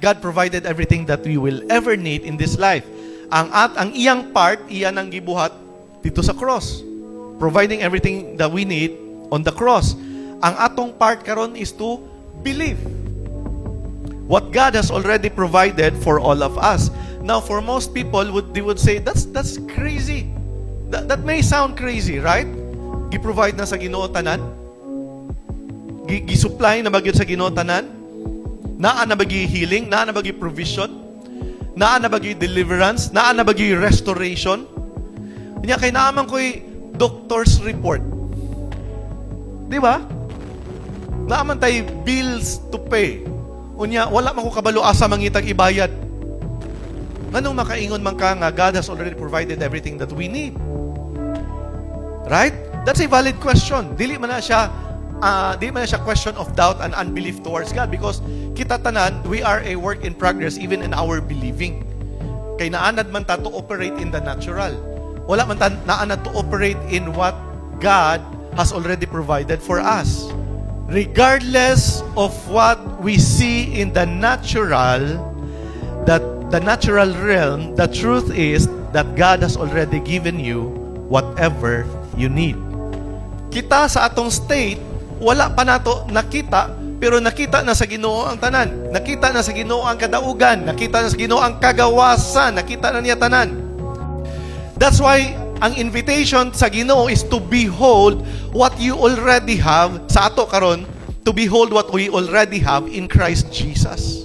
God provided everything that we will ever need in this life. Ang iyang part, iyan ang gibuhat dito sa cross. Providing everything that we need on the cross. Ang atong part karon is to believe what God has already provided for all of us. Now, for most people, they would say, that's crazy. That may sound crazy, right? Gi-provide na sa Ginoo tanan? Gi-supply na bagyod sa Ginoo tanan? Naa na bagi healing? Naa na bagi provision? Naa na bagi deliverance? Naa na bagi restoration? Kanya kay naaman ko'y doctor's report. Di ba? Naaman tayo bills to pay. Unya, wala man ko kabalo asa mangitag ibayad. Nganong makaingon man ka nga God has already provided everything that we need? Right? That's a valid question. Dili man na siya question of doubt and unbelief towards God because kita tanan, we are a work in progress even in our believing. Kay naanad man ta to operate in the natural. Wala man ta naanad to operate in what God has already provided for us. Regardless of what we see in the natural, that the natural realm, the truth is that God has already given you whatever you need. Kita sa atong state, wala pa nato nakita, pero nakita na sa Ginoo ang tanan. Nakita na sa Ginoo ang kadaugan. Nakita na sa Ginoo ang kagawasan. Nakita na niya tanan. That's why ang invitation sa Ginoo is to behold what you already have sa ato karon, to behold what we already have in Christ Jesus.